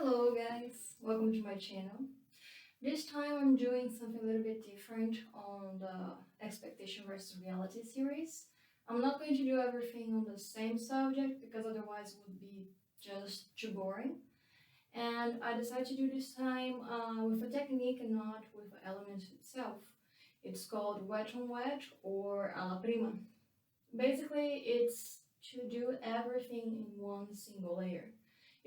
Hello guys, welcome to my channel. This time I'm doing something a little bit different on the expectation versus reality series. I'm not going to do everything on the same subject because otherwise it would be just too boring. And I decided to do this time with a technique and not with the element itself. It's called wet on wet or a la prima. Basically, it's to do everything in one single layer.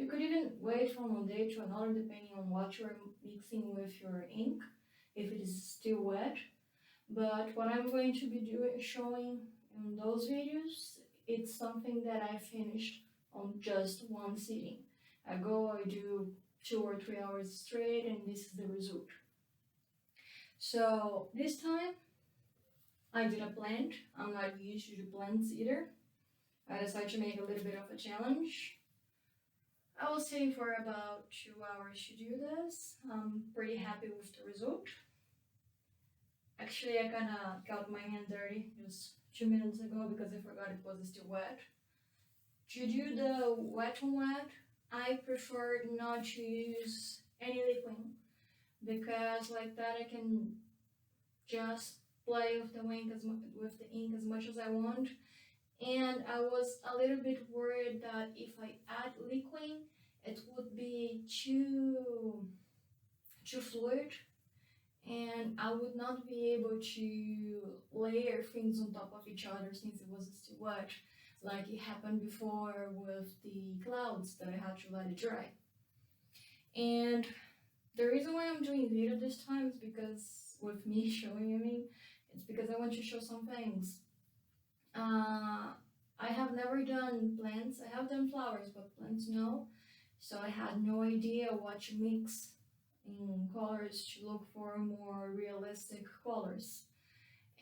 You could even wait from one day to another depending on what you're mixing with your ink, if it is still wet. But what I'm going to be showing in those videos, it's something that I finished on just one sitting. I do 2 or 3 hours straight, and this is the result. So this time I did a plant. I'm not used to do plants either. I decided to make a little bit of a challenge. I was sitting for about 2 hours to do this. I'm pretty happy with the result. Actually, I kind of got my hand dirty just 2 minutes ago because I forgot it was still wet. To do the wet on wet, I prefer not to use any liquid because like that I can just play with the ink as much as I want. And I was a little bit worried that if I add liquid, it would be too fluid and I would not be able to layer things on top of each other since it was still wet, like it happened before with the clouds that I had to let it dry. And the reason why I'm doing video this time is because with me showing, it's because I want to show some things. I have never done plants. I have done flowers, but plants no. So I had no idea what to mix in colors to look for more realistic colors.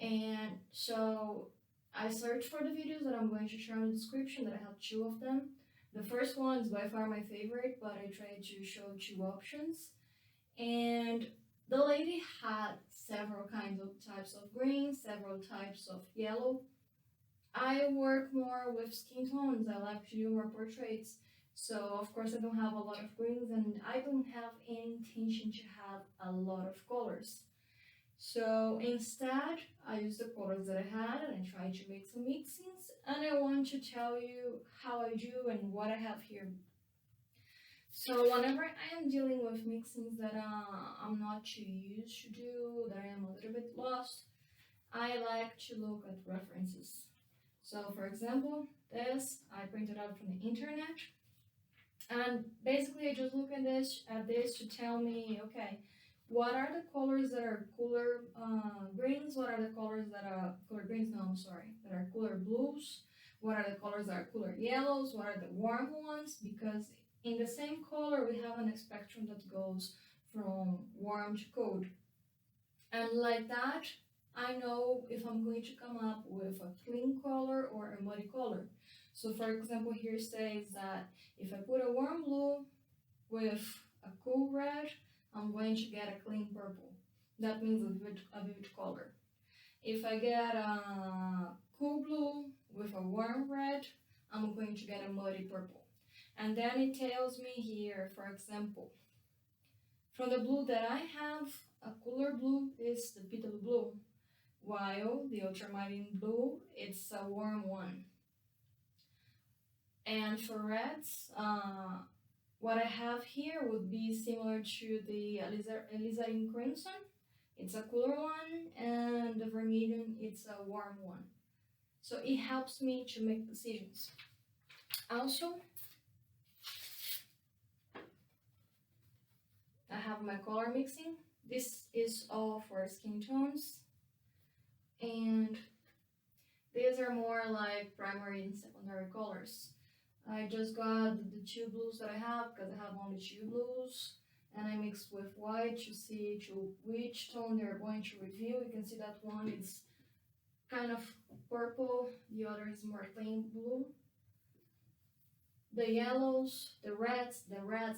And so I searched for the videos that I'm going to share in the description, that I have 2 of them. The first one is by far my favorite, but I tried to show 2 options. And the lady had several types of green, several types of yellow. I work more with skin tones. I like to do more portraits. So of course I don't have a lot of greens and I don't have any intention to have a lot of colors. So instead I used the colors that I had and I tried to make some mixings, and I want to tell you how I do and what I have here. So whenever I am dealing with mixings that I'm not too used to do, that I am a little bit lost, I like to look at references. So for example, this I printed out from the internet, and basically I just look at this to tell me, okay, what are the colors that are cooler greens? What are the colors that are cooler greens? No, I'm sorry, that are cooler blues? What are the colors that are cooler yellows? What are the warm ones? Because in the same color we have a spectrum that goes from warm to cold, and like that I know if I'm going to come up with a clean color or a muddy color. So for example, here says that if I put a warm blue with a cool red, I'm going to get a clean purple. That means a vivid color. If I get a cool blue with a warm red, I'm going to get a muddy purple. And then it tells me here, for example, from the blue that I have, a cooler blue is the Phtalo Blue, while the ultramarine blue, it's a warm one. And for reds, what I have here would be similar to the Alizarin crimson. It's a cooler one, and the vermilion, it's a warm one. So it helps me to make decisions. Also, I have my color mixing. This is all for skin tones, and these are more like primary and secondary colors. I just got the 2 blues that I have because I have only 2 blues, and I mixed with white to see to which tone they're going to reveal. You can see that one is kind of purple, the other is more plain blue. The yellows, the reds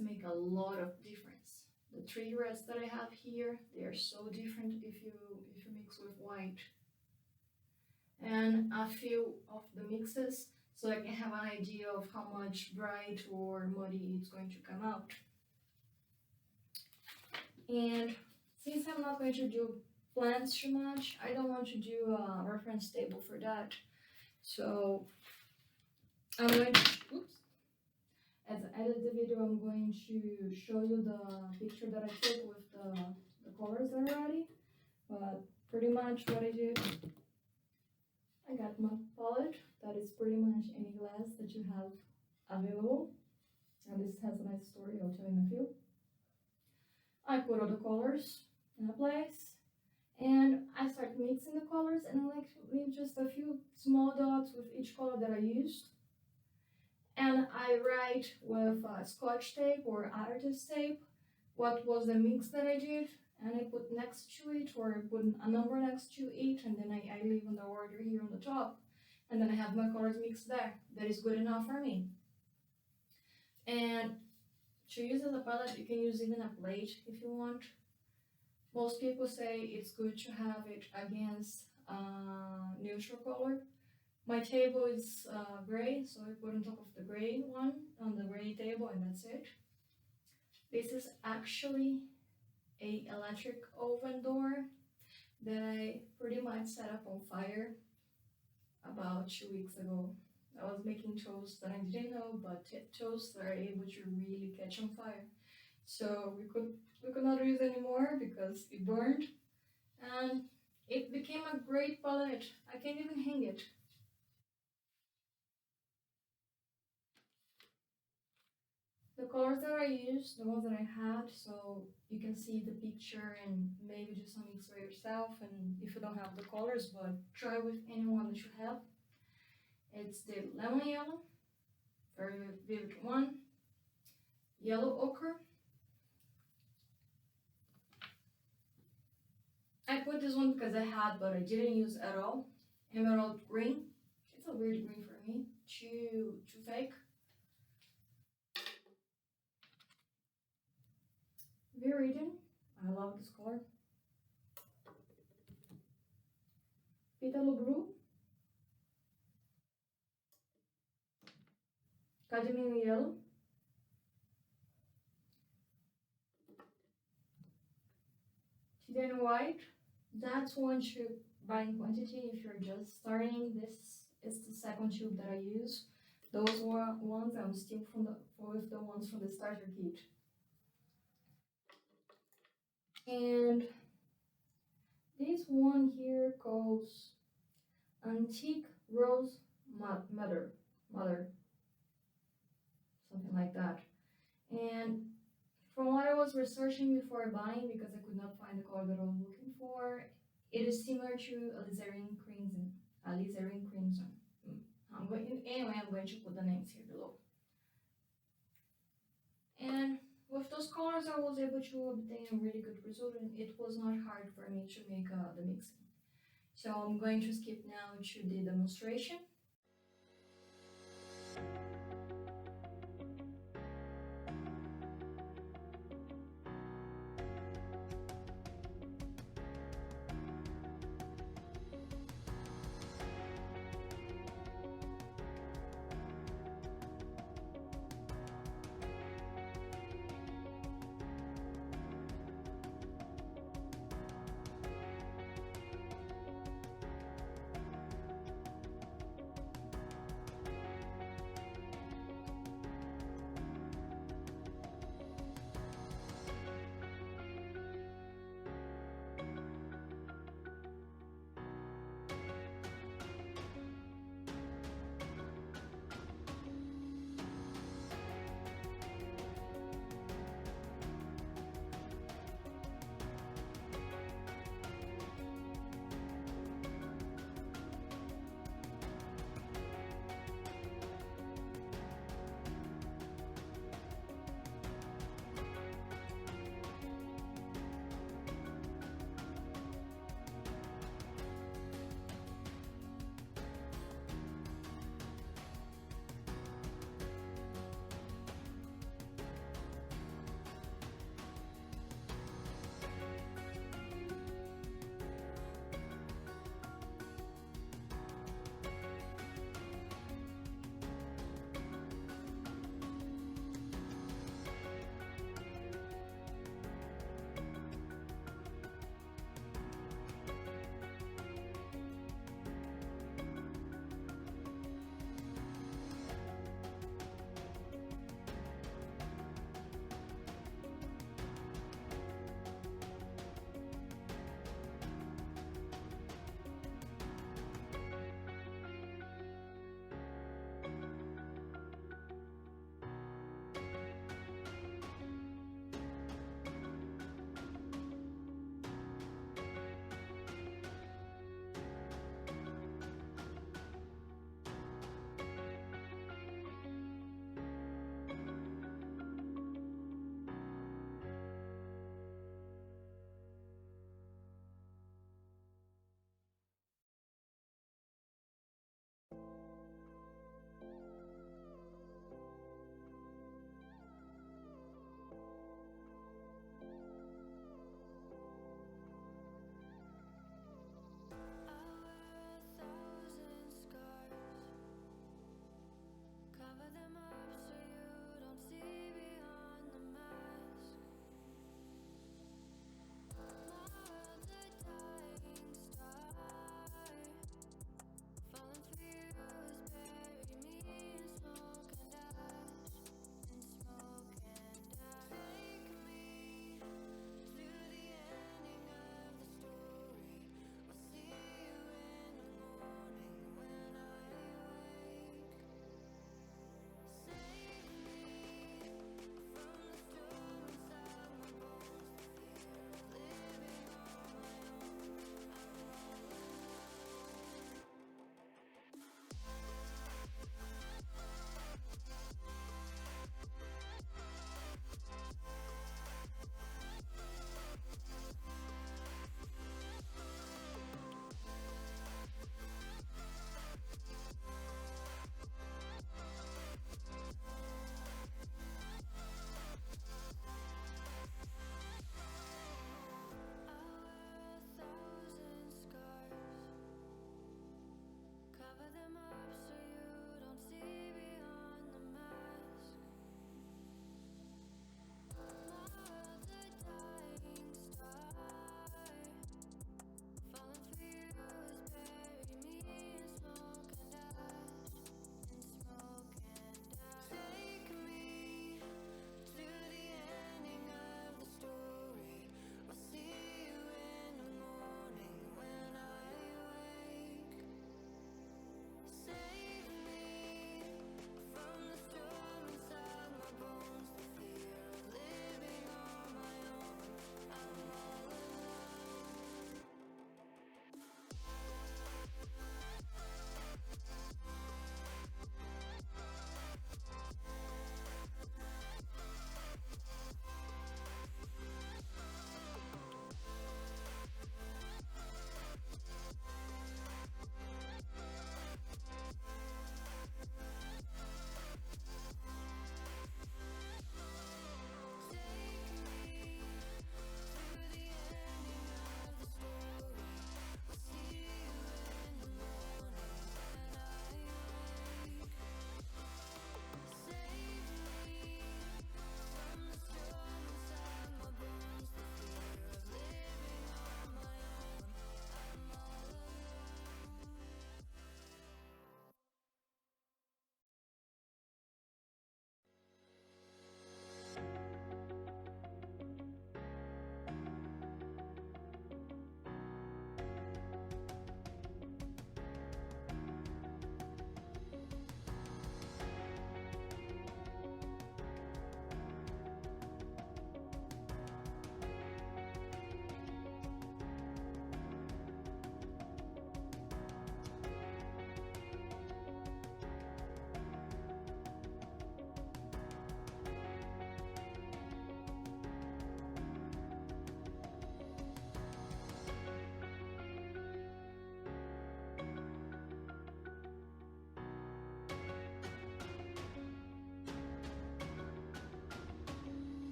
make a lot of difference. The 3 reds that I have here, they are so different if you mix with white. And a few of the mixes, so I can have an idea of how much bright or muddy it's going to come out. And since I'm not going to do plants too much, I don't want to do a reference table for that. So I'm going to, oops, as I edit the video, I'm going to show you the picture that I took with the colors already. But pretty much what I did, I got my palette that is pretty much any glass that you have available. And this has a nice story, I'll tell you in a few. I put all the colors in a place and I start mixing the colors, and I like to leave just a few small dots with each color that I used. And I write with scotch tape or artist tape what was the mix that I did, and I put next to it, or I put a number next to it, and then I leave in the order here on the top, and then I have my colors mixed there. That is good enough for me. And to use as a palette, you can use even a plate if you want. Most people say it's good to have it against neutral color. My table is gray, so I put on top of the gray one on the gray table, and that's it. This is actually a electric oven door that I pretty much set up on fire about 2 weeks ago. I was making toast that I didn't know, but toasts are able to really catch on fire. So we could not use anymore because it burned, and it became a great palette. I can't even hang it. The colors that I used, the ones that I had, so you can see the picture and maybe do some mix by yourself, and if you don't have the colors, but try with anyone that you have. It's the lemon yellow, very vivid one, yellow ochre. I put this one because I had, but I didn't use at all. Emerald green. It's a weird green for me. Too fake. Viridian. I love this color. Phtalo Blue. Cadmium Yellow. Then white. That's one to buy in quantity if you're just starting. This is the second tube that I use. Those ones I'm still with the ones from the starter kit. And this one here calls Antique Rose Mother, something like that. And from what I was researching before buying, because I could not find the color that I was looking for, it is similar to Alizarin Crimson. I'm going to put the names here below. And with those colors, I was able to obtain a really good result, and it was not hard for me to make the mixing. So I'm going to skip now to the demonstration.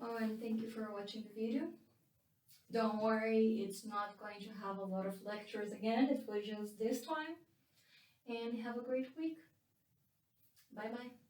Oh, and thank you for watching the video. Don't worry, it's not going to have a lot of lectures again, it was just this time. And have a great week. Bye bye.